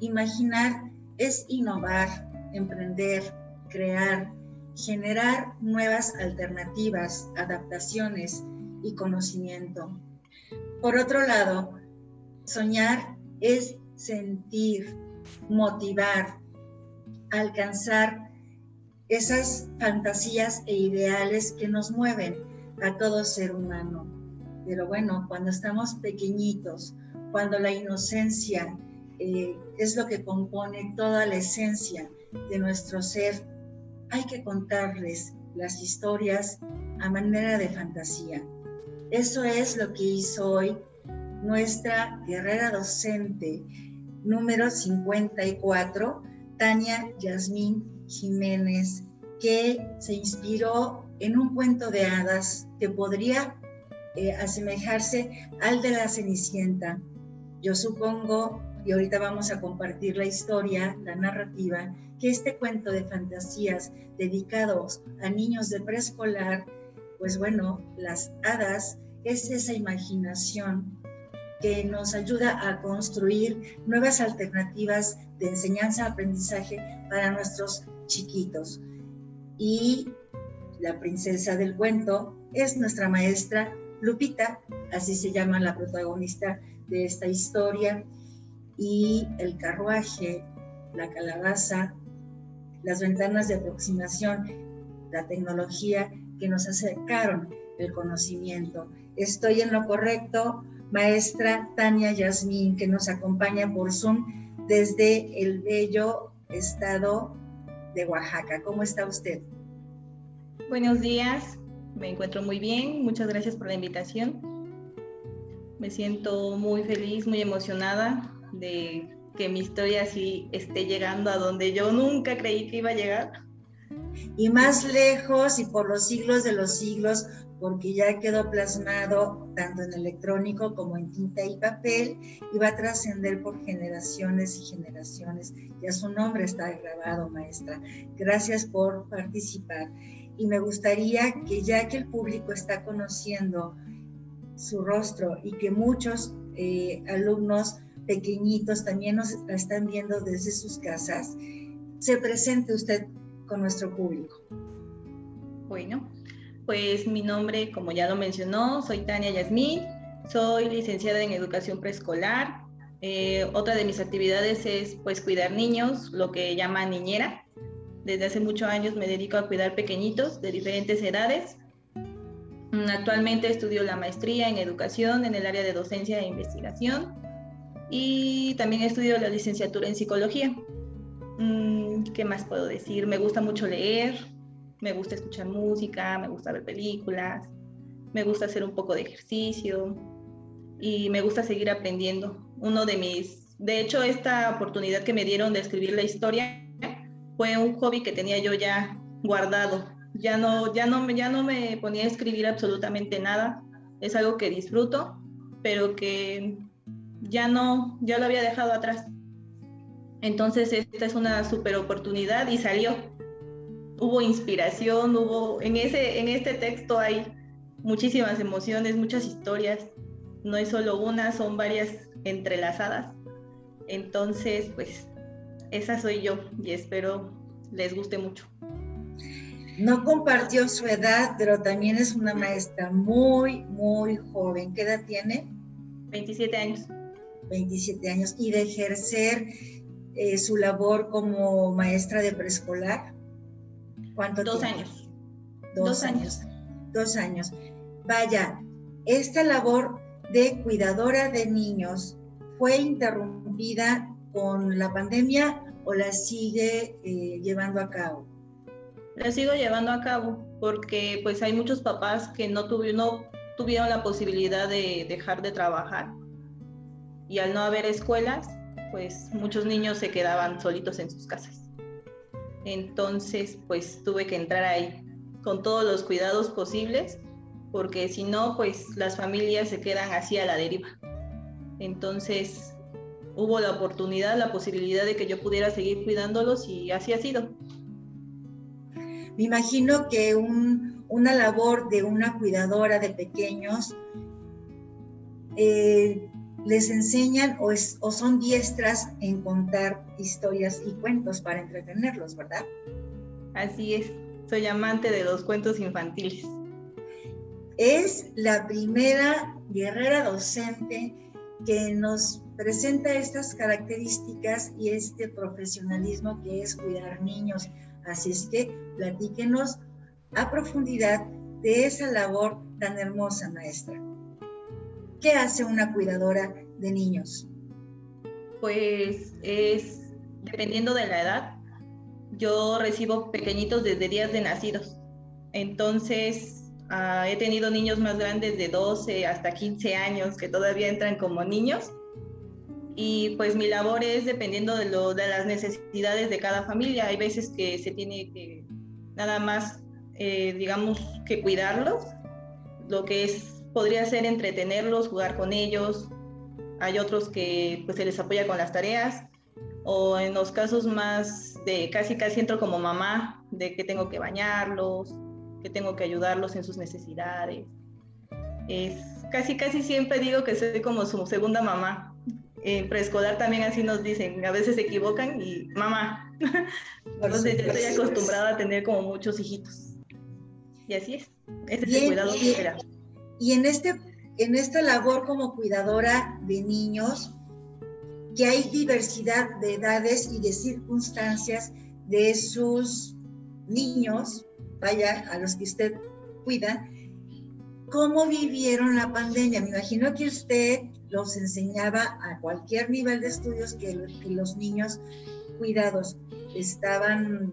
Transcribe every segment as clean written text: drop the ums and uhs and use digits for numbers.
Imaginar es innovar, emprender, crear, generar nuevas alternativas, adaptaciones y conocimiento. Por otro lado, soñar es sentir, motivar, alcanzar esas fantasías e ideales que nos mueven a todo ser humano. Pero bueno, cuando estamos pequeñitos, cuando la inocencia es lo que compone toda la esencia de nuestro ser, hay que contarles las historias a manera de fantasía. Eso es lo que hizo hoy nuestra guerrera docente número 54, Tania Yasmín Jiménez, que se inspiró en un cuento de hadas que podría asemejarse al de la Cenicienta. Yo supongo, y ahorita vamos a compartir la historia, la narrativa, que este cuento de fantasías dedicados a niños de preescolar, pues bueno, las hadas es esa imaginación que nos ayuda a construir nuevas alternativas de enseñanza-aprendizaje para nuestros chiquitos. Y la princesa del cuento es nuestra maestra Lupita, así se llama la protagonista de esta historia, y el carruaje, la calabaza, las ventanas de aproximación, la tecnología que nos acercaron el conocimiento. Estoy en lo correcto, maestra Tania Yasmín, que nos acompaña por Zoom desde el bello estado de Oaxaca. ¿Cómo está usted? Buenos días, me encuentro muy bien, muchas gracias por la invitación. Me siento muy feliz, muy emocionada de que mi historia sí esté llegando a donde yo nunca creí que iba a llegar. Y más lejos y por los siglos de los siglos, porque ya quedó plasmado tanto en electrónico como en tinta y papel, y va a trascender por generaciones y generaciones. Ya su nombre está grabado, maestra. Gracias por participar. Y me gustaría que, ya que el público está conociendo su rostro y que muchos alumnos pequeñitos también nos están viendo desde sus casas, se presente usted con nuestro público. Bueno, pues mi nombre, como ya lo mencionó, soy Tania Yasmín, soy licenciada en educación preescolar. Otra de mis actividades es pues cuidar niños, lo que llaman niñera. Desde hace muchos años me dedico a cuidar pequeñitos de diferentes edades. Actualmente estudio la maestría en educación en el área de docencia e investigación y también estudio la licenciatura en psicología. ¿Qué más puedo decir? Me gusta mucho leer, me gusta escuchar música, me gusta ver películas, me gusta hacer un poco de ejercicio y me gusta seguir aprendiendo. De hecho, esta oportunidad que me dieron de escribir la historia fue un hobby que tenía yo ya guardado. Ya no me ponía a escribir absolutamente nada. Es algo que disfruto, pero que ya lo había dejado atrás. Entonces esta es una súper oportunidad y salió. Hubo inspiración, en este texto hay muchísimas emociones, muchas historias. No es solo una, son varias entrelazadas. Entonces, pues, esa soy yo y espero les guste mucho. No compartió su edad, pero también es una maestra muy, muy joven. ¿Qué edad tiene? 27 años. 27 años. ¿Y de ejercer su labor como maestra de preescolar? ¿Cuánto tiempo? 2 años. 2 años. 2 años. Vaya, esta labor de cuidadora de niños fue interrumpida con la pandemia o la sigue llevando a cabo? La sigo llevando a cabo porque pues hay muchos papás que no tuvieron la posibilidad de dejar de trabajar y al no haber escuelas, pues muchos niños se quedaban solitos en sus casas. Entonces pues tuve que entrar ahí con todos los cuidados posibles porque si no pues las familias se quedan así a la deriva. Entonces hubo la oportunidad, la posibilidad de que yo pudiera seguir cuidándolos y así ha sido. Me imagino que una labor de una cuidadora de pequeños les enseñan o son diestras en contar historias y cuentos para entretenerlos, ¿verdad? Así es, soy amante de los cuentos infantiles. Es la primera guerrera docente que nos presenta estas características y este profesionalismo que es cuidar niños. Así es que platíquenos a profundidad de esa labor tan hermosa, maestra. ¿Qué hace una cuidadora de niños? Pues es dependiendo de la edad. Yo recibo pequeñitos desde días de nacidos. Entonces, he tenido niños más grandes de 12 hasta 15 años que todavía entran como niños. Y pues mi labor es dependiendo de las necesidades de cada familia. Hay veces que se tiene que nada más, digamos, que cuidarlos. Lo que podría ser entretenerlos, jugar con ellos. Hay otros que pues se les apoya con las tareas. O en los casos más de casi entro como mamá, de que tengo que bañarlos, que tengo que ayudarlos en sus necesidades. Casi siempre digo que soy como su segunda mamá. En preescolar también así nos dicen, a veces se equivocan y mamá. Entonces yo estoy acostumbrada a tener como muchos hijitos. Y así es, ese es el cuidado que espera. Y en esta labor como cuidadora de niños, que hay diversidad de edades y de circunstancias de sus niños, vaya, a los que usted cuida, ¿cómo vivieron la pandemia? Me imagino que usted los enseñaba a cualquier nivel de estudios que los niños cuidados estaban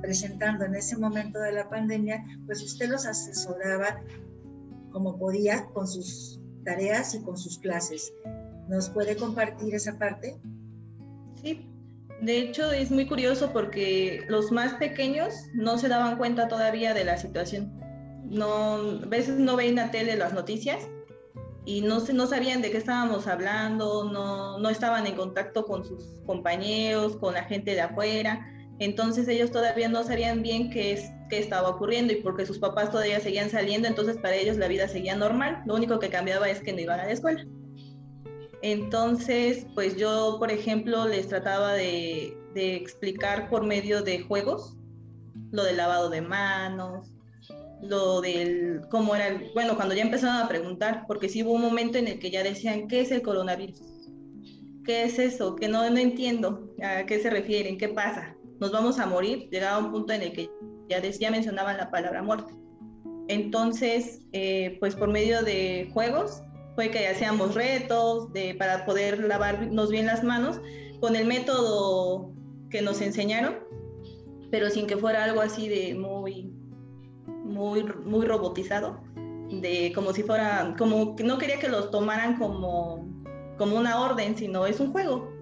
presentando en ese momento de la pandemia, pues usted los asesoraba como podía con sus tareas y con sus clases. ¿Nos puede compartir esa parte? Sí, de hecho es muy curioso porque los más pequeños no se daban cuenta todavía de la situación. No, a veces no veían la tele las noticias y no sabían de qué estábamos hablando, no estaban en contacto con sus compañeros, con la gente de afuera. Entonces ellos todavía no sabían bien qué estaba ocurriendo y porque sus papás todavía seguían saliendo, entonces para ellos la vida seguía normal. Lo único que cambiaba es que no iban a la escuela. Entonces, pues yo, por ejemplo, les trataba de explicar por medio de juegos lo del lavado de manos, lo del cómo era, bueno, cuando ya empezaron a preguntar, porque sí hubo un momento en el que ya decían, ¿qué es el coronavirus? ¿Qué es eso? Que no entiendo a qué se refieren, qué pasa, nos vamos a morir. Llegaba un punto en el que ya mencionaban la palabra muerte. Entonces, pues por medio de juegos fue que hacíamos retos para poder lavarnos bien las manos con el método que nos enseñaron, pero sin que fuera algo así de muy robotizado, de como si fuera, como que no quería que los tomaran como una orden, sino es un juego,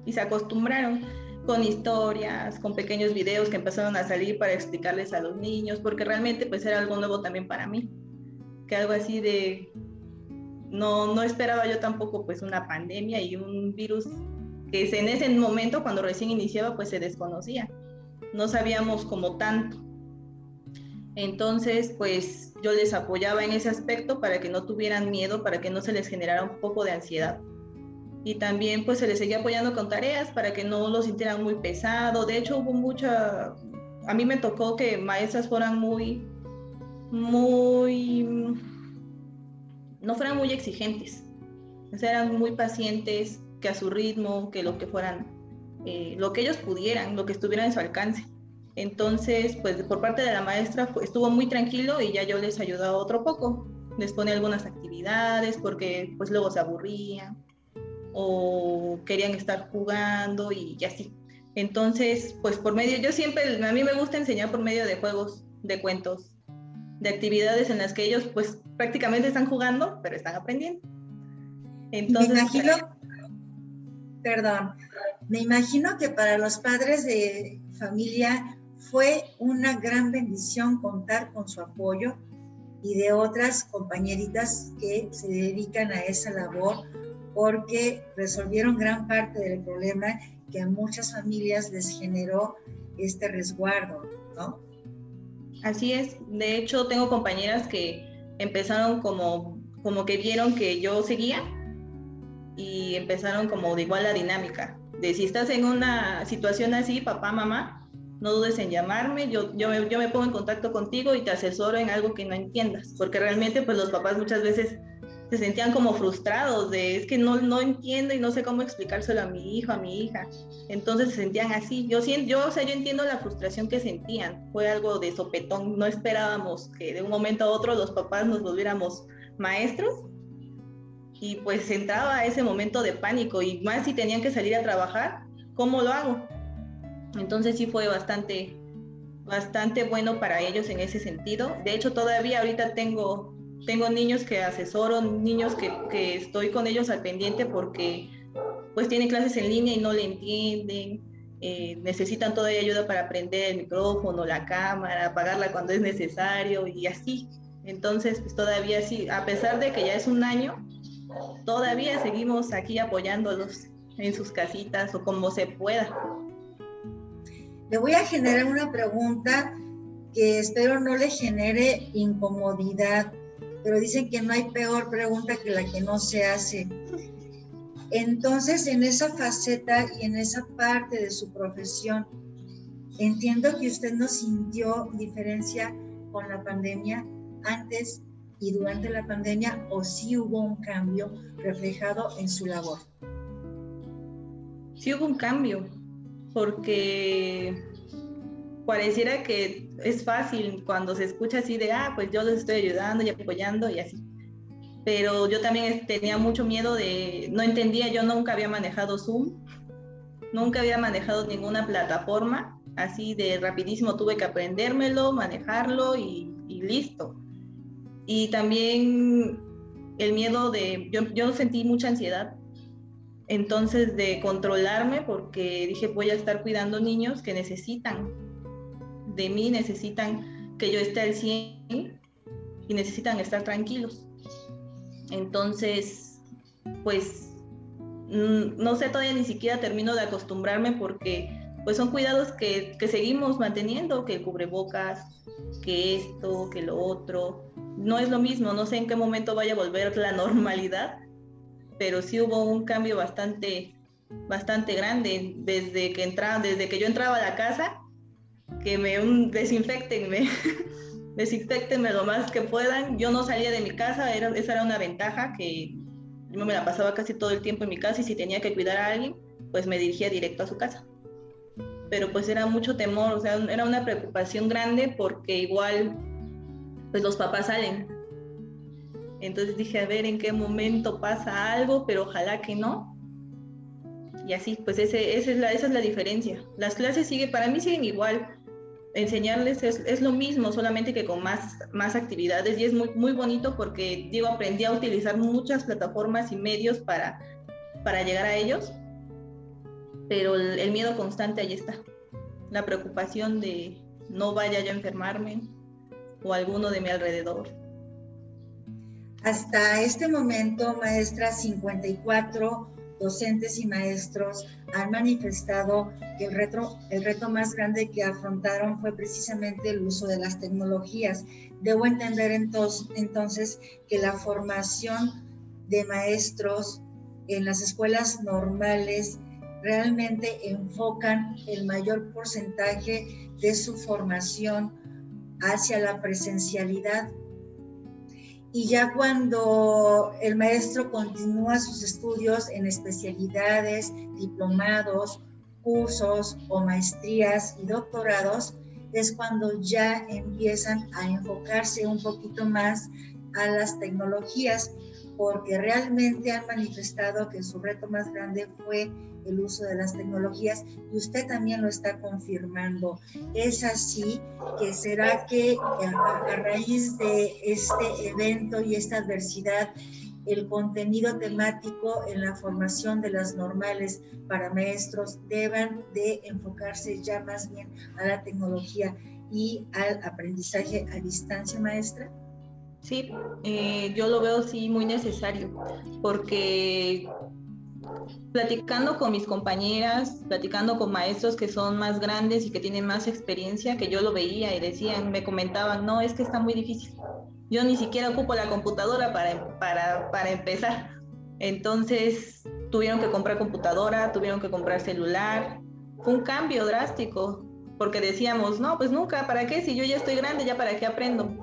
y se acostumbraron con historias, con pequeños videos que empezaron a salir para explicarles a los niños, porque realmente pues era algo nuevo también para mí, que algo así de, no esperaba yo tampoco pues una pandemia y un virus que en ese momento cuando recién iniciaba pues se desconocía, no sabíamos como tanto. Entonces, pues yo les apoyaba en ese aspecto para que no tuvieran miedo, para que no se les generara un poco de ansiedad. Y también pues se les seguía apoyando con tareas para que no lo sintieran muy pesado. De hecho, a mí me tocó que maestras fueran no fueran muy exigentes. O sea, eran muy pacientes, que a su ritmo, que lo que fueran, lo que ellos pudieran, lo que estuviera en su alcance. Entonces, pues por parte de la maestra estuvo muy tranquilo y ya yo les ayudaba otro poco. Les ponía algunas actividades porque pues luego se aburrían o querían estar jugando y así. Entonces, pues por medio, a mí me gusta enseñar por medio de juegos, de cuentos, de actividades en las que ellos pues prácticamente están jugando, pero están aprendiendo. Entonces, me imagino que para los padres de familia fue una gran bendición contar con su apoyo y de otras compañeritas que se dedican a esa labor, porque resolvieron gran parte del problema que a muchas familias les generó este resguardo, ¿no? Así es. De hecho, tengo compañeras que empezaron como que vieron que yo seguía y empezaron como de igual la dinámica, de si estás en una situación así, papá, mamá, no dudes en llamarme, yo me pongo en contacto contigo y te asesoro en algo que no entiendas, porque realmente pues los papás muchas veces se sentían como frustrados de es que no entiendo y no sé cómo explicárselo a mi hijo, a mi hija. Entonces se sentían así. Yo entiendo la frustración que sentían. Fue algo de sopetón. No esperábamos que de un momento a otro los papás nos volviéramos maestros y pues entraba ese momento de pánico y más si tenían que salir a trabajar, ¿cómo lo hago? Entonces sí fue bastante bueno para ellos en ese sentido. De hecho, todavía ahorita tengo niños que asesoro, niños que estoy con ellos al pendiente porque pues tienen clases en línea y no le entienden, necesitan todavía ayuda para aprender el micrófono, la cámara, apagarla cuando es necesario y así. Entonces, pues todavía sí, a pesar de que ya es un año, todavía seguimos aquí apoyándolos en sus casitas o como se pueda. Le voy a generar una pregunta que espero no le genere incomodidad, pero dicen que no hay peor pregunta que la que no se hace. Entonces, en esa faceta y en esa parte de su profesión, entiendo que usted no sintió diferencia con la pandemia antes y durante la pandemia, o sí hubo un cambio reflejado en su labor. Sí hubo un cambio, porque pareciera que es fácil cuando se escucha así de, pues yo los estoy ayudando y apoyando y así. Pero yo también tenía mucho miedo no entendía, yo nunca había manejado Zoom, nunca había manejado ninguna plataforma, así de rapidísimo tuve que aprendérmelo, manejarlo y listo. Y también el miedo yo sentí mucha ansiedad, entonces de controlarme porque dije voy a estar cuidando niños que necesitan de mí, necesitan que yo esté al 100 y necesitan estar tranquilos. Entonces, pues, no sé, todavía ni siquiera termino de acostumbrarme porque pues son cuidados que seguimos manteniendo, que el cubrebocas, que esto, que lo otro. No es lo mismo, no sé en qué momento vaya a volver la normalidad, pero sí hubo un cambio bastante grande desde que yo entraba a la casa, que desinfectenme lo más que puedan. Yo no salía de mi casa, esa era una ventaja, que yo me la pasaba casi todo el tiempo en mi casa y si tenía que cuidar a alguien, pues me dirigía directo a su casa. Pero pues era mucho temor, o sea, era una preocupación grande porque igual pues los papás salen. Entonces dije, a ver en qué momento pasa algo, pero ojalá que no. Y así, pues esa es la diferencia. Las clases para mí siguen igual. Enseñarles es lo mismo, solamente que con más actividades, y es muy, muy bonito porque aprendí a utilizar muchas plataformas y medios para llegar a ellos, pero el miedo constante ahí está, la preocupación de no vaya yo a enfermarme o alguno de mi alrededor. Hasta este momento, maestra, 54 docentes y maestros han manifestado que el reto más grande que afrontaron fue precisamente el uso de las tecnologías. Debo entender entonces que la formación de maestros en las escuelas normales realmente enfocan el mayor porcentaje de su formación hacia la presencialidad. Y ya cuando el maestro continúa sus estudios en especialidades, diplomados, cursos o maestrías y doctorados, es cuando ya empiezan a enfocarse un poquito más a las tecnologías, porque realmente han manifestado que su reto más grande fue el uso de las tecnologías, y usted también lo está confirmando. Es así que será que a raíz de este evento y esta adversidad, el contenido temático en la formación de las normales para maestros deban de enfocarse ya más bien a la tecnología y al aprendizaje a distancia, maestra. Sí, yo lo veo sí muy necesario, porque platicando con mis compañeras, platicando con maestros que son más grandes y que tienen más experiencia, que yo lo veía y me comentaban, no, es que está muy difícil. Yo ni siquiera ocupo la computadora para empezar. Entonces tuvieron que comprar computadora, tuvieron que comprar celular. Fue un cambio drástico, porque decíamos, no, pues nunca, ¿para qué? Si yo ya estoy grande, ¿ya para qué aprendo?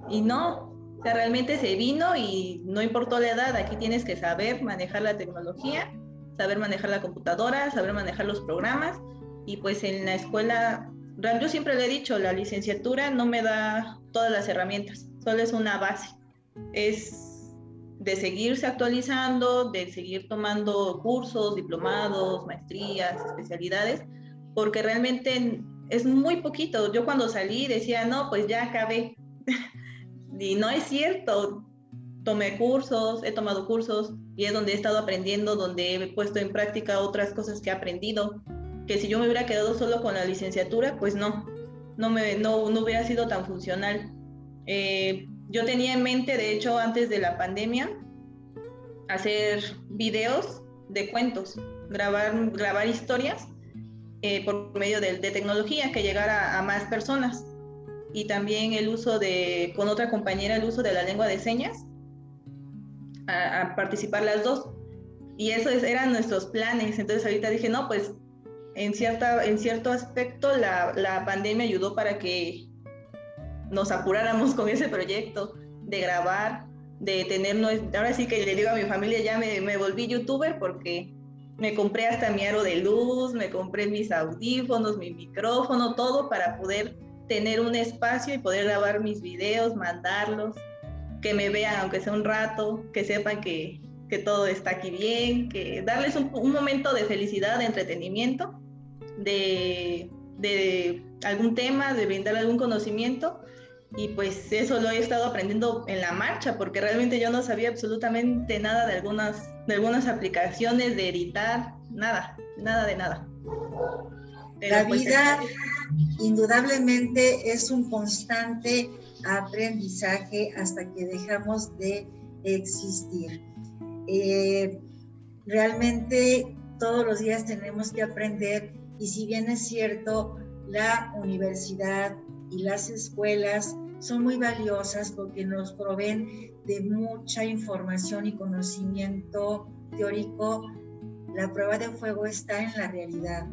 Y no, o sea, realmente se vino y no importó la edad, aquí tienes que saber manejar la tecnología, saber manejar la computadora, saber manejar los programas, y pues en la escuela, yo siempre le he dicho, la licenciatura no me da todas las herramientas, solo es una base, es de seguirse actualizando, de seguir tomando cursos, diplomados, maestrías, especialidades, porque realmente es muy poquito. Yo cuando salí decía, no, pues ya acabé. Y no es cierto. Tomé cursos, he tomado cursos y es donde he estado aprendiendo, donde he puesto en práctica otras cosas que he aprendido, que si yo me hubiera quedado solo con la licenciatura, pues no hubiera sido tan funcional. Yo tenía en mente, de hecho, antes de la pandemia, hacer videos de cuentos, grabar historias por medio de tecnología que llegara a más personas. Y también el uso con otra compañera, el uso de la lengua de señas, a participar las dos. Y esos eran nuestros planes. Entonces ahorita dije, no, pues en cierto aspecto la pandemia ayudó para que nos apuráramos con ese proyecto de grabar, de tener, ahora sí que le digo a mi familia, ya me volví youtuber porque me compré hasta mi aro de luz, me compré mis audífonos, mi micrófono, todo para poder tener un espacio y poder grabar mis videos, mandarlos, que me vean aunque sea un rato, que sepan que todo está aquí bien, que darles un momento de felicidad, de entretenimiento, de algún tema, de brindar algún conocimiento. Y pues eso lo he estado aprendiendo en la marcha, porque realmente yo no sabía absolutamente nada de algunas aplicaciones, de editar, nada de nada. Pero la vida indudablemente es un constante aprendizaje hasta que dejamos de existir. Realmente todos los días tenemos que aprender, y si bien es cierto, la universidad y las escuelas son muy valiosas porque nos proveen de mucha información y conocimiento teórico, la prueba de fuego está en la realidad.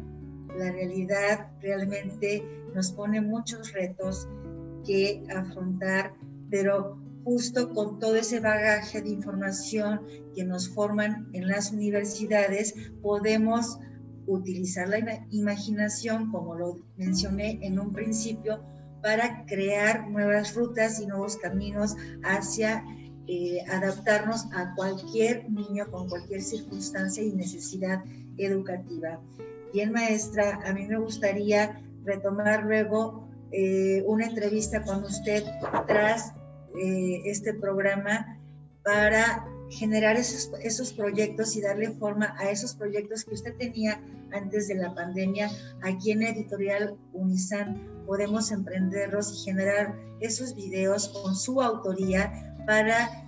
La realidad realmente nos pone muchos retos que afrontar, pero justo con todo ese bagaje de información que nos forman en las universidades, podemos utilizar la imaginación, como lo mencioné en un principio, para crear nuevas rutas y nuevos caminos hacia adaptarnos a cualquier niño con cualquier circunstancia y necesidad educativa. Bien, maestra, a mí me gustaría retomar luego una entrevista con usted tras este programa para generar esos proyectos y darle forma a esos proyectos que usted tenía antes de la pandemia. Aquí en Editorial Unisan podemos emprenderlos y generar esos videos con su autoría para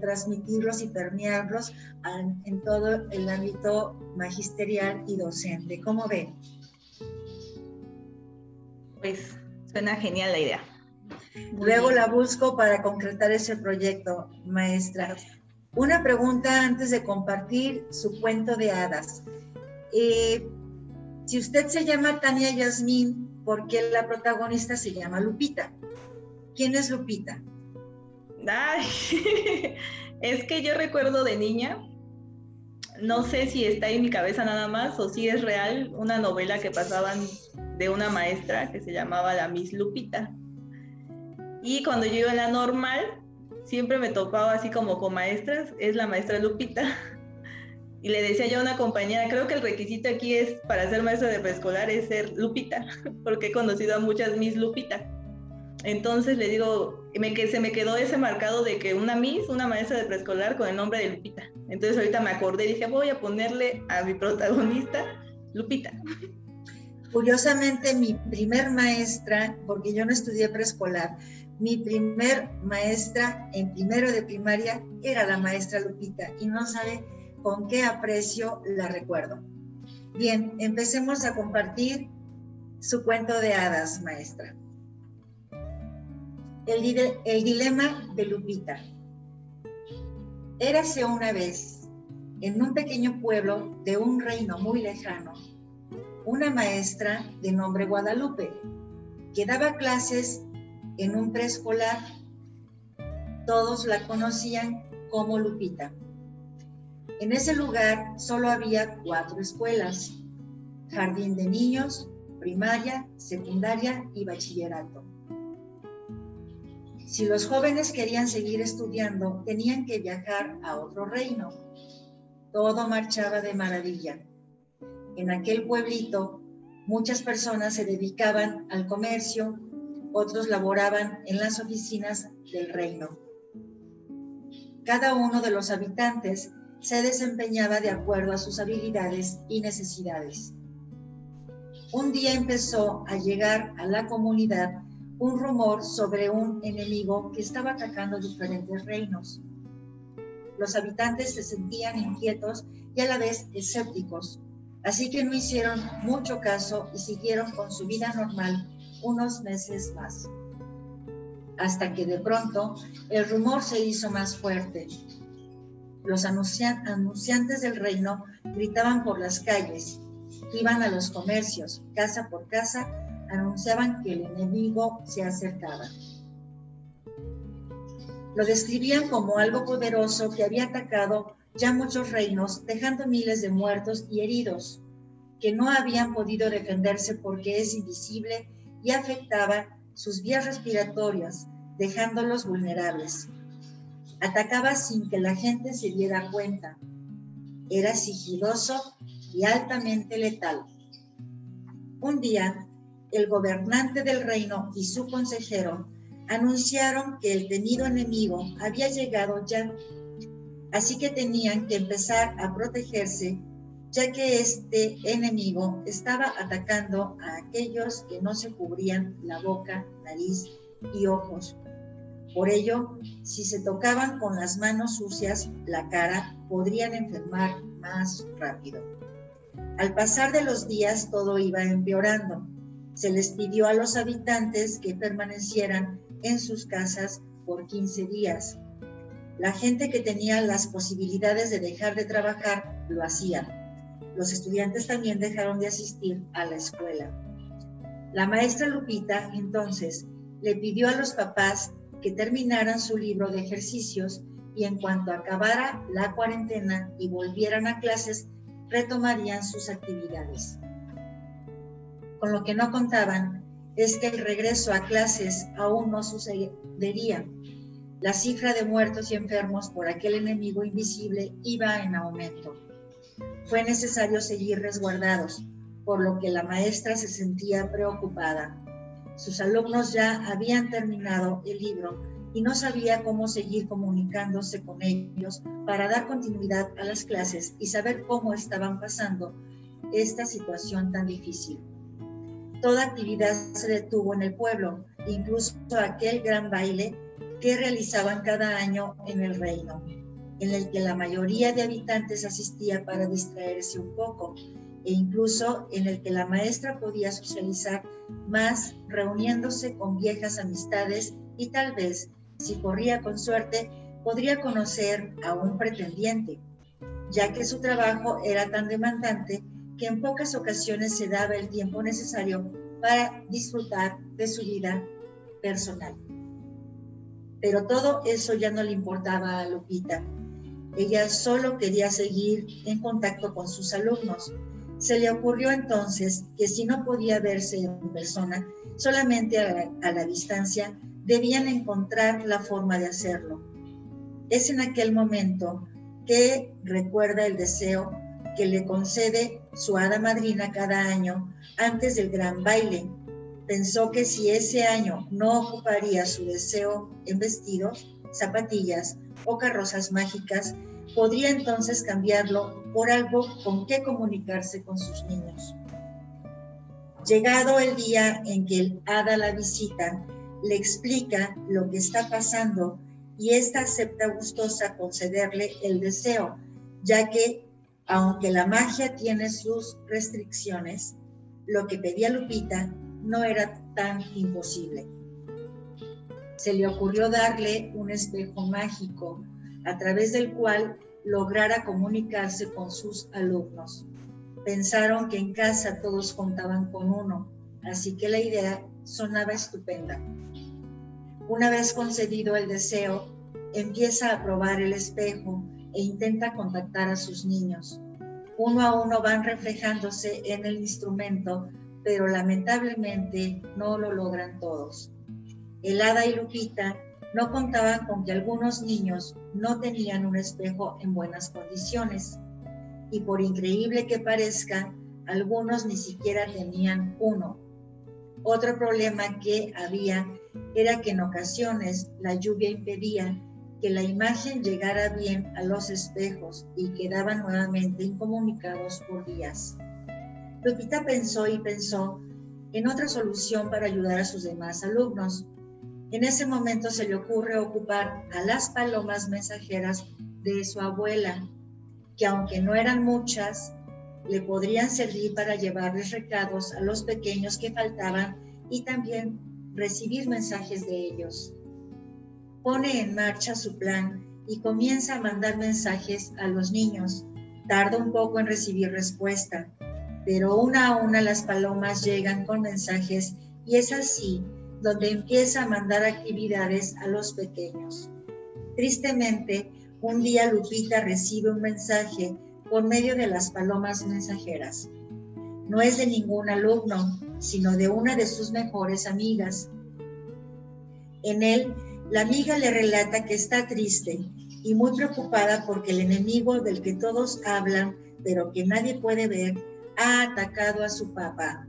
transmitirlos y permearlos en todo el ámbito magisterial y docente. ¿Cómo ve? Pues suena genial la idea. Luego la busco para concretar ese proyecto, maestra. Una pregunta antes de compartir su cuento de hadas. Si usted se llama Tania Yasmín, ¿por qué la protagonista se llama Lupita? ¿Quién es Lupita? Ay, es que yo recuerdo de niña, no sé si está en mi cabeza nada más o si es real, una novela que pasaban de una maestra que se llamaba la Miss Lupita. Y cuando yo iba a la normal, siempre me topaba así como con maestras, es la maestra Lupita. Y le decía yo a una compañera, creo que el requisito aquí es para ser maestra de preescolar es ser Lupita, porque he conocido a muchas Miss Lupita. Entonces le digo, se me quedó ese marcado de que una maestra de preescolar con el nombre de Lupita. Entonces ahorita me acordé y dije, voy a ponerle a mi protagonista Lupita. Curiosamente, mi primer maestra, porque yo no estudié preescolar, mi primer maestra en primero de primaria era la maestra Lupita, y no sabe con qué aprecio la recuerdo. Bien, empecemos a compartir su cuento de hadas, maestra. El dilema de Lupita. Érase una vez en un pequeño pueblo de un reino muy lejano, una maestra de nombre Guadalupe, que daba clases en un preescolar. Todos la conocían como Lupita. En ese lugar solo había 4 escuelas: jardín de niños, primaria, secundaria y bachillerato. Si los jóvenes querían seguir estudiando, tenían que viajar a otro reino. Todo marchaba de maravilla. En aquel pueblito, muchas personas se dedicaban al comercio, otros laboraban en las oficinas del reino. Cada uno de los habitantes se desempeñaba de acuerdo a sus habilidades y necesidades. Un día empezó a llegar a la comunidad un rumor sobre un enemigo que estaba atacando diferentes reinos. Los habitantes se sentían inquietos y a la vez escépticos, así que no hicieron mucho caso y siguieron con su vida normal unos meses más. Hasta que de pronto el rumor se hizo más fuerte. Los anunciantes del reino gritaban por las calles, iban a los comercios, casa por casa, anunciaban que el enemigo se acercaba. Lo describían como algo poderoso que había atacado ya muchos reinos, dejando miles de muertos y heridos, que no habían podido defenderse porque es invisible y afectaba sus vías respiratorias, dejándolos vulnerables. Atacaba sin que la gente se diera cuenta. Era sigiloso y altamente letal. Un día, el gobernante del reino y su consejero anunciaron que el temido enemigo había llegado ya, así que tenían que empezar a protegerse, ya que este enemigo estaba atacando a aquellos que no se cubrían la boca, nariz y ojos. Por ello, si se tocaban con las manos sucias la cara, podrían enfermar más rápido. Al pasar de los días, todo iba empeorando. Se les pidió a los habitantes que permanecieran en sus casas por 15 días. La gente que tenía las posibilidades de dejar de trabajar lo hacía. Los estudiantes también dejaron de asistir a la escuela. La maestra Lupita, entonces, le pidió a los papás que terminaran su libro de ejercicios y en cuanto acabara la cuarentena y volvieran a clases, retomarían sus actividades. Con lo que no contaban es que el regreso a clases aún no sucedería. La cifra de muertos y enfermos por aquel enemigo invisible iba en aumento. Fue necesario seguir resguardados, por lo que la maestra se sentía preocupada. Sus alumnos ya habían terminado el libro y no sabía cómo seguir comunicándose con ellos para dar continuidad a las clases y saber cómo estaban pasando esta situación tan difícil. Toda actividad se detuvo en el pueblo, incluso aquel gran baile que realizaban cada año en el reino, en el que la mayoría de habitantes asistía para distraerse un poco, e incluso en el que la maestra podía socializar más reuniéndose con viejas amistades y tal vez, si corría con suerte, podría conocer a un pretendiente, ya que su trabajo era tan demandante que en pocas ocasiones se daba el tiempo necesario para disfrutar de su vida personal. Pero todo eso ya no le importaba a Lupita. Ella solo quería seguir en contacto con sus alumnos. Se le ocurrió entonces que si no podía verse en persona, solamente a la distancia, debían encontrar la forma de hacerlo. Es en aquel momento que recuerda el deseo que le concede su hada madrina cada año antes del gran baile. Pensó que si ese año no ocuparía su deseo en vestidos, zapatillas o carrozas mágicas, podría entonces cambiarlo por algo con que comunicarse con sus niños. Llegado el día en que el hada la visita, le explica lo que está pasando y ésta acepta gustosa concederle el deseo, ya que, aunque la magia tiene sus restricciones, lo que pedía Lupita no era tan imposible. Se le ocurrió darle un espejo mágico, a través del cual lograra comunicarse con sus alumnos. Pensaron que en casa todos contaban con uno, así que la idea sonaba estupenda. Una vez concedido el deseo, empieza a probar el espejo e intenta contactar a sus niños. Uno a uno van reflejándose en el instrumento, pero lamentablemente no lo logran todos. El Hada y Lupita no contaban con que algunos niños no tenían un espejo en buenas condiciones, y por increíble que parezca, algunos ni siquiera tenían uno. Otro problema que había era que en ocasiones la lluvia impedía que la imagen llegara bien a los espejos y quedaban nuevamente incomunicados por días. Lupita pensó y pensó en otra solución para ayudar a sus demás alumnos. En ese momento se le ocurre ocupar a las palomas mensajeras de su abuela, que aunque no eran muchas, le podrían servir para llevarles recados a los pequeños que faltaban y también recibir mensajes de ellos. Pone en marcha su plan y comienza a mandar mensajes a los niños. Tarda un poco en recibir respuesta, pero una a una las palomas llegan con mensajes y es así donde empieza a mandar actividades a los pequeños. Tristemente, un día Lupita recibe un mensaje por medio de las palomas mensajeras. No es de ningún alumno, sino de una de sus mejores amigas. En él, la amiga le relata que está triste y muy preocupada porque el enemigo del que todos hablan, pero que nadie puede ver, ha atacado a su papá,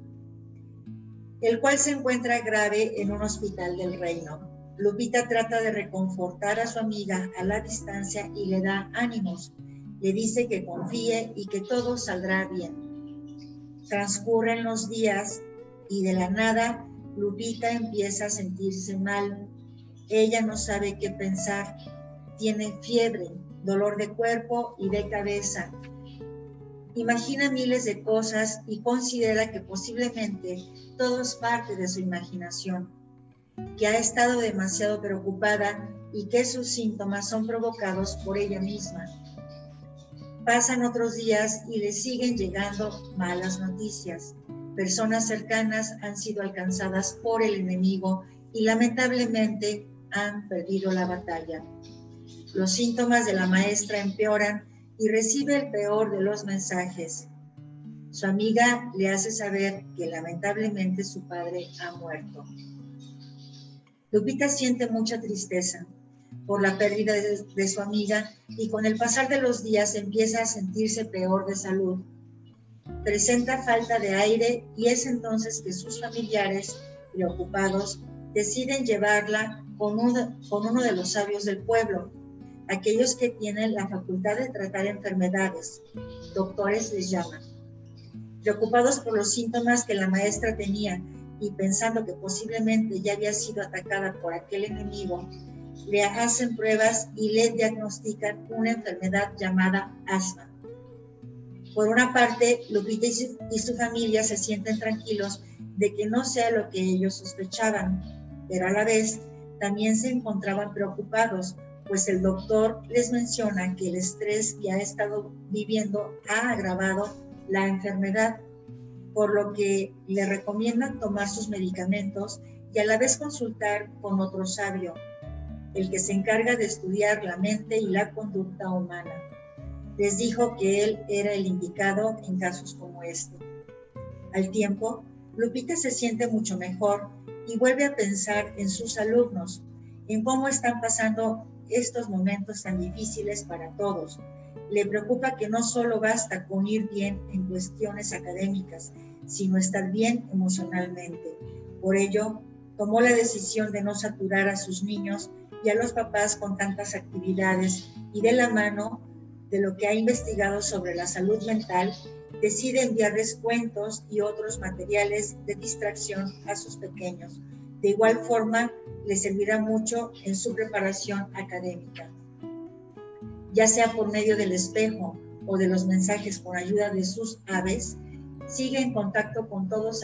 el cual se encuentra grave en un hospital del reino. Lupita trata de reconfortar a su amiga a la distancia y le da ánimos. Le dice que confíe y que todo saldrá bien. Transcurren los días y de la nada Lupita empieza a sentirse mal. Ella no sabe qué pensar. Tiene fiebre, dolor de cuerpo y de cabeza. Imagina miles de cosas y considera que posiblemente todo es parte de su imaginación, que ha estado demasiado preocupada y que sus síntomas son provocados por ella misma. Pasan otros días y le siguen llegando malas noticias. Personas cercanas han sido alcanzadas por el enemigo y lamentablemente han perdido la batalla. Los síntomas de la maestra empeoran y recibe el peor de los mensajes. Su amiga le hace saber que lamentablemente su padre ha muerto. Lupita siente mucha tristeza por la pérdida de su amiga y con el pasar de los días empieza a sentirse peor de salud. Presenta falta de aire y es entonces que sus familiares, preocupados, deciden llevarla con uno de los sabios del pueblo, aquellos que tienen la facultad de tratar enfermedades, doctores les llaman. Preocupados por los síntomas que la maestra tenía y pensando que posiblemente ya había sido atacada por aquel enemigo, le hacen pruebas y le diagnostican una enfermedad llamada asma. Por una parte, Lupita y su familia se sienten tranquilos de que no sea lo que ellos sospechaban, pero a la vez también se encontraban preocupados, pues el doctor les menciona que el estrés que ha estado viviendo ha agravado la enfermedad, por lo que le recomiendan tomar sus medicamentos y a la vez consultar con otro sabio, el que se encarga de estudiar la mente y la conducta humana. Les dijo que él era el indicado en casos como este. Al tiempo, Lupita se siente mucho mejor y vuelve a pensar en sus alumnos, en cómo están pasando estos momentos tan difíciles para todos. Le preocupa que no solo basta con ir bien en cuestiones académicas, sino estar bien emocionalmente. Por ello, tomó la decisión de no saturar a sus niños y a los papás con tantas actividades y de la mano de lo que ha investigado sobre la salud mental, decide enviarles cuentos y otros materiales de distracción a sus pequeños. De igual forma, les servirá mucho en su preparación académica. Ya sea por medio del espejo o de los mensajes con ayuda de sus aves, sigue en contacto con todos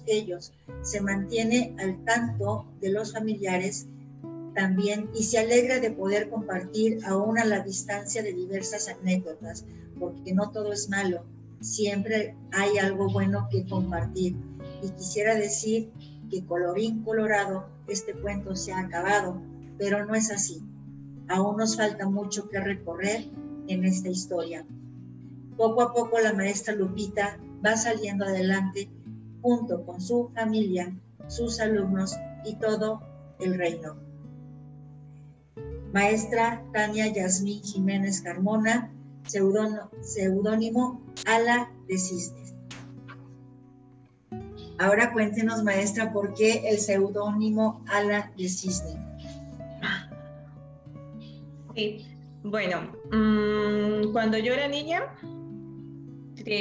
ellos, se mantiene al tanto de los familiares, también y se alegra de poder compartir aún a la distancia de diversas anécdotas, porque no todo es malo, siempre hay algo bueno que compartir. Y quisiera decir que colorín colorado, este cuento se ha acabado, pero no es así. Aún nos falta mucho que recorrer en esta historia. Poco a poco la maestra Lupita va saliendo adelante junto con su familia, sus alumnos y todo el reino. Maestra Tania Yasmín Jiménez Carmona, seudónimo Ala de Cisnes. Ahora cuéntenos, maestra, ¿por qué el seudónimo Ala de Cisne? Sí, bueno, cuando yo era niña,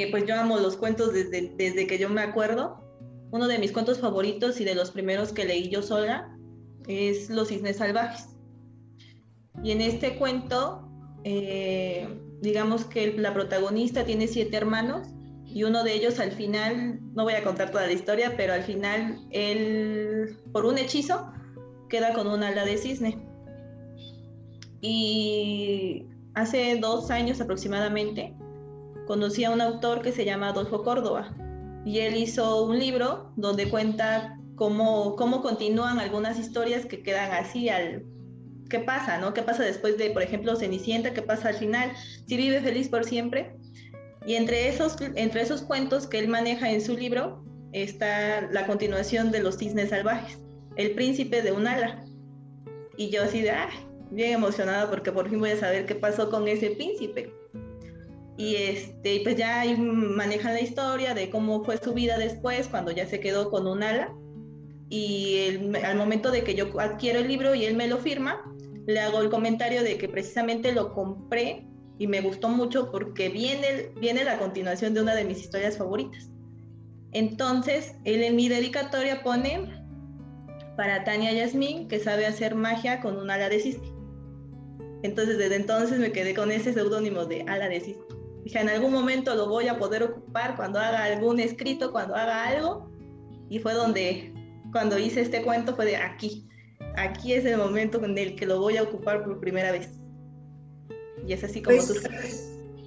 pues yo amo los cuentos desde que yo me acuerdo. Uno de mis cuentos favoritos y de los primeros que leí yo sola es Los Cisnes Salvajes. Y en este cuento, digamos que la protagonista tiene 7 hermanos y uno de ellos al final, no voy a contar toda la historia, pero al final él, por un hechizo, queda con un ala de cisne. Y hace 2 años aproximadamente conocí a un autor que se llama Adolfo Córdoba y él hizo un libro donde cuenta cómo continúan algunas historias que quedan así ¿qué pasa, no? ¿Qué pasa después de, por ejemplo, Cenicienta? ¿Qué pasa al final? Si vive feliz por siempre. Y entre esos cuentos que él maneja en su libro está la continuación de Los Cisnes Salvajes, El Príncipe de un Ala. Y yo así de, bien emocionada porque por fin voy a saber qué pasó con ese príncipe. Y pues ya ahí manejan la historia de cómo fue su vida después, cuando ya se quedó con un ala. Y al momento de que yo adquiero el libro y él me lo firma, le hago el comentario de que precisamente lo compré y me gustó mucho porque viene la continuación de una de mis historias favoritas. Entonces, él en mi dedicatoria pone para Tania Yasmín, que sabe hacer magia con un ala de cisne. Entonces, desde entonces me quedé con ese seudónimo de ala de cisne. Dije, en algún momento lo voy a poder ocupar cuando haga algún escrito, cuando haga algo. Y fue cuando hice este cuento, fue de aquí es el momento en el que lo voy a ocupar por primera vez. Y es así como surge.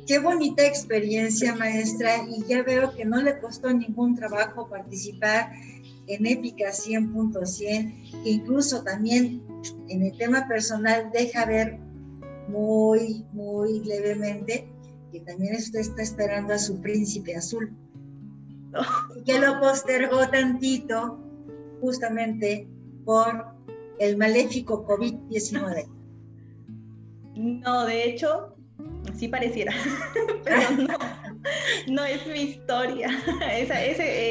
Qué bonita experiencia, maestra, y ya veo que no le costó ningún trabajo participar en Épica 100.100, que incluso también en el tema personal deja ver muy, muy levemente que también usted está esperando a su príncipe azul. Y que lo postergó tantito justamente por el maléfico COVID-19. No, de hecho, sí pareciera, pero no es mi historia.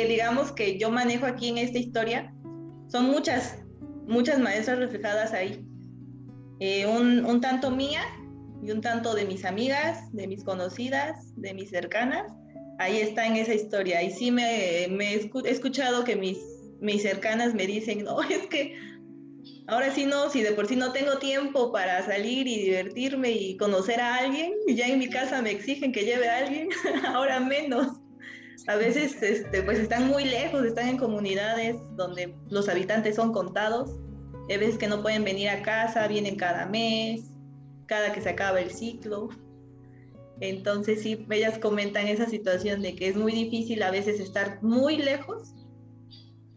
Digamos que yo manejo aquí en esta historia, son muchas maestras reflejadas ahí. Un tanto mía y un tanto de mis amigas, de mis conocidas, de mis cercanas, ahí está en esa historia. Y sí me he escuchado que mis cercanas me dicen, no, es que ahora sí no, si de por sí no tengo tiempo para salir y divertirme y conocer a alguien, y ya en mi casa me exigen que lleve a alguien, ahora menos. A veces pues están muy lejos, están en comunidades donde los habitantes son contados, hay veces que no pueden venir a casa, vienen cada mes, cada que se acaba el ciclo. Entonces sí, ellas comentan esa situación de que es muy difícil a veces estar muy lejos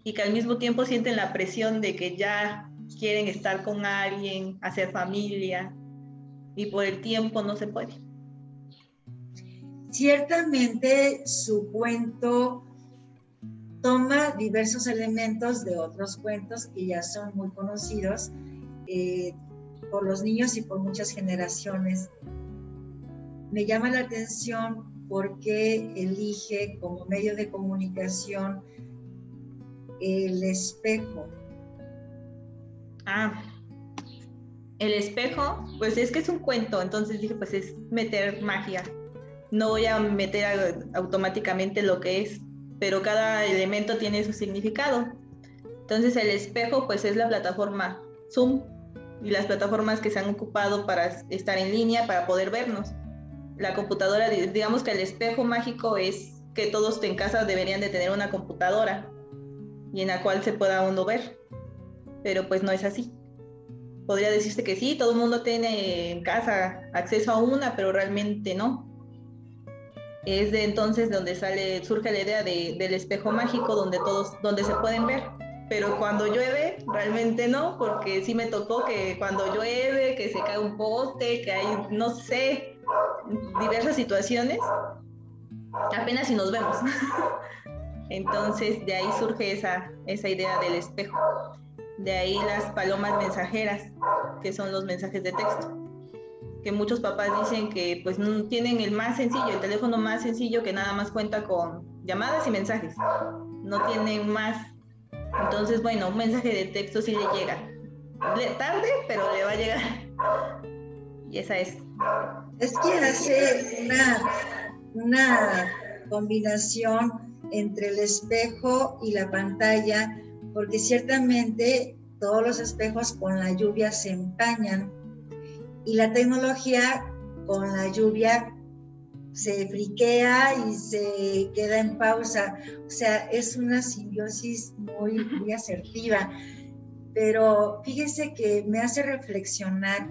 y que al mismo tiempo sienten la presión de que ya quieren estar con alguien, hacer familia, y por el tiempo no se puede. Ciertamente su cuento toma diversos elementos de otros cuentos que ya son muy conocidos por los niños y por muchas generaciones. Me llama la atención porque elige como medio de comunicación el espejo. El espejo, pues es que es un cuento, entonces dije, pues es meter magia. No voy a meter automáticamente lo que es, pero cada elemento tiene su significado. Entonces el espejo, pues es la plataforma Zoom y las plataformas que se han ocupado para estar en línea, para poder vernos. La computadora, digamos que el espejo mágico es que todos en casa deberían de tener una computadora y en la cual se pueda uno ver, pero pues no es así. podría decirse que sí, todo el mundo tiene en casa acceso a una, pero realmente no. Es de entonces donde surge la idea del espejo mágico donde se pueden ver. Pero cuando llueve, realmente no, porque sí me tocó que cuando llueve, que se cae un poste, que hay, no sé, diversas situaciones, apenas si nos vemos. Entonces de ahí surge esa idea del espejo. De ahí las palomas mensajeras, que son los mensajes de texto, que muchos papás dicen que pues tienen el más sencillo, el teléfono más sencillo, que nada más cuenta con llamadas y mensajes, no tienen más. Entonces, bueno, un mensaje de texto sí le llega, tarde, pero le va a llegar. Y esa es. Es que hace una combinación entre el espejo y la pantalla, porque ciertamente todos los espejos con la lluvia se empañan y la tecnología con la lluvia se friquea y se queda en pausa. O sea, es una simbiosis muy, muy asertiva. Pero fíjese que me hace reflexionar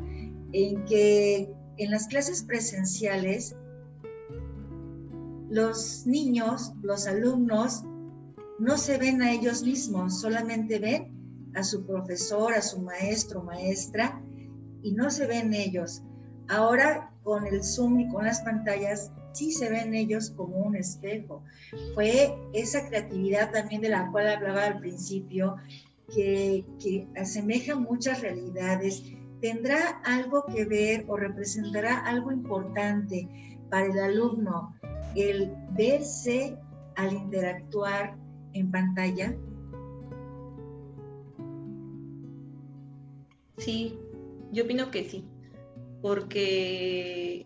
en que en las clases presenciales los niños, los alumnos, no se ven a ellos mismos, solamente ven a su profesor, a su maestro, maestra, y no se ven ellos. Ahora con el Zoom y con las pantallas sí se ven ellos como un espejo. Fue esa creatividad también de la cual hablaba al principio, que asemeja muchas realidades. ¿Tendrá algo que ver o representará algo importante para el alumno el verse al interactuar en pantalla? Sí, yo opino que sí, porque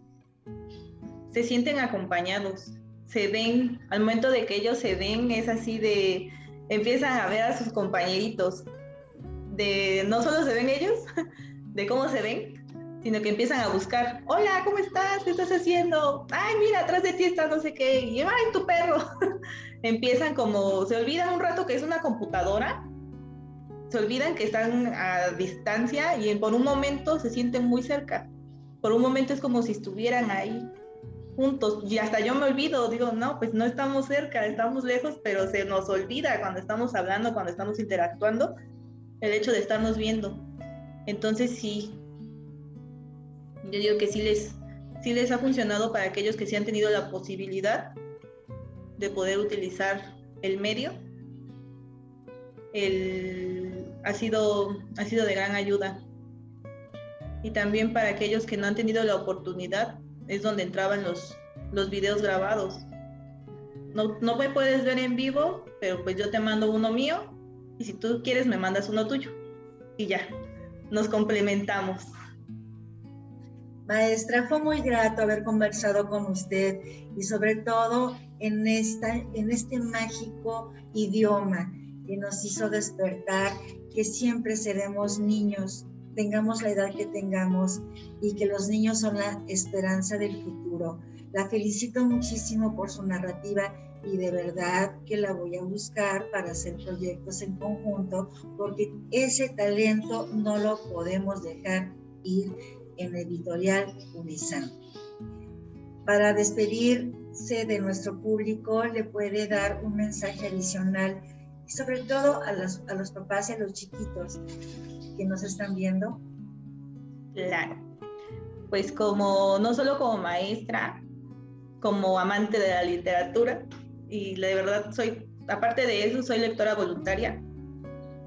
se sienten acompañados, se ven, al momento de que ellos se ven, es así de, empiezan a ver a sus compañeritos, de no solo se ven ellos, de cómo se ven, sino que empiezan a buscar, hola, ¿cómo estás? ¿Qué estás haciendo? Ay, mira, atrás de ti está no sé qué, y ay, tu perro. Empiezan como, se olvidan un rato que es una computadora, se olvidan que están a distancia y por un momento se sienten muy cerca, por un momento es como si estuvieran ahí juntos, y hasta yo me olvido, digo, no, pues no estamos cerca, estamos lejos, pero se nos olvida cuando estamos hablando, cuando estamos interactuando, el hecho de estarnos viendo. Entonces sí, yo digo que sí les ha funcionado para aquellos que sí han tenido la posibilidad de poder utilizar el medio. Ha sido de gran ayuda. Y también para aquellos que no han tenido la oportunidad, es donde entraban los videos grabados. No me puedes ver en vivo, pero pues yo te mando uno mío, y si tú quieres me mandas uno tuyo. Y ya, nos complementamos. Maestra, fue muy grato haber conversado con usted y sobre todo en este mágico idioma que nos hizo despertar, que siempre seremos niños, tengamos la edad que tengamos, y que los niños son la esperanza del futuro. La felicito muchísimo por su narrativa y de verdad que la voy a buscar para hacer proyectos en conjunto, porque ese talento no lo podemos dejar ir en Editorial Unisam. Para despedirse de nuestro público, le puede dar un mensaje adicional, y sobre todo a los papás y a los chiquitos que nos están viendo. Claro, pues no solo como maestra, como amante de la literatura, y de verdad aparte de eso, soy lectora voluntaria,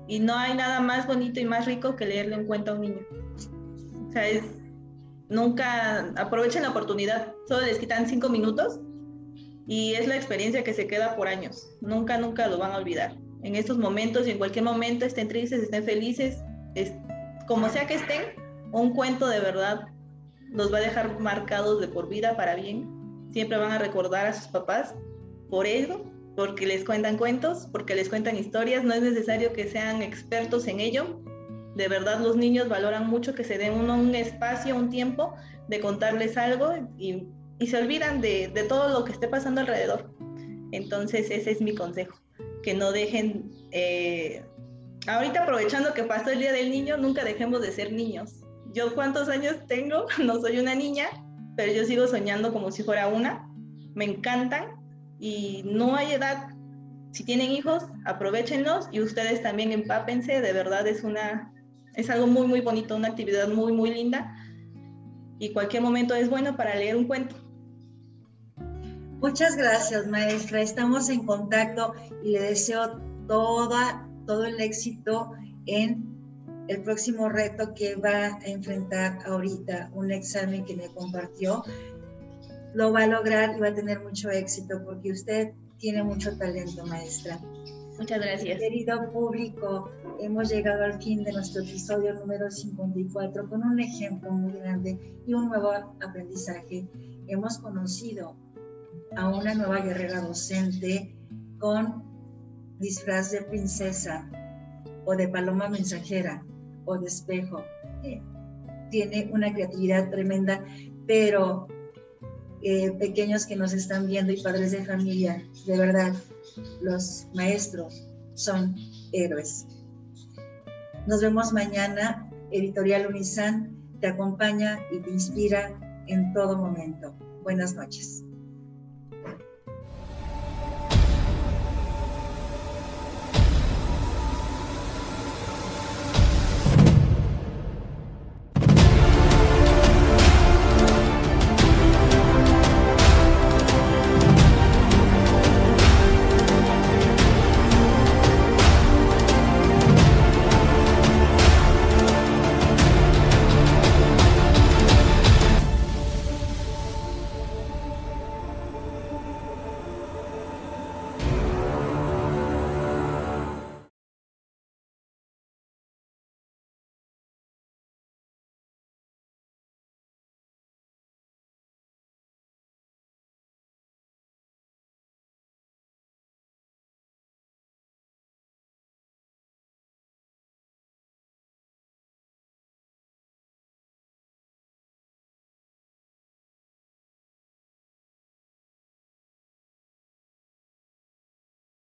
y no hay nada más bonito y más rico que leerle un cuento a un niño. O sea, nunca aprovechen la oportunidad, solo les quitan 5 minutos y es la experiencia que se queda por años. Nunca lo van a olvidar. En estos momentos y en cualquier momento, estén tristes, estén felices, como sea que estén, un cuento de verdad los va a dejar marcados de por vida para bien. Siempre van a recordar a sus papás por eso, porque les cuentan cuentos, porque les cuentan historias. No es necesario que sean expertos en ello. De verdad, los niños valoran mucho que se den un espacio, un tiempo de contarles algo, y se olvidan de todo lo que esté pasando alrededor. Entonces ese es mi consejo, que no dejen ahorita aprovechando que pasó el Día del Niño, nunca dejemos de ser niños. Yo cuántos años tengo, no soy una niña, pero yo sigo soñando como si fuera una. Me encantan y no hay edad. Si tienen hijos, aprovéchenlos y ustedes también empápense. De verdad es algo muy, muy bonito, una actividad muy, muy linda. Y cualquier momento es bueno para leer un cuento. Muchas gracias, maestra. Estamos en contacto y le deseo todo el éxito en el próximo reto que va a enfrentar ahorita, un examen que me compartió. Lo va a lograr y va a tener mucho éxito porque usted tiene mucho talento, maestra. Muchas gracias. Querido público, hemos llegado al fin de nuestro episodio número 54 con un ejemplo muy grande y un nuevo aprendizaje. Hemos conocido a una nueva guerrera docente con disfraz de princesa o de paloma mensajera o de espejo. Tiene una creatividad tremenda, pero pequeños que nos están viendo y padres de familia, de verdad, los maestros son héroes. Nos vemos mañana. Editorial Unisan te acompaña y te inspira en todo momento. Buenas noches.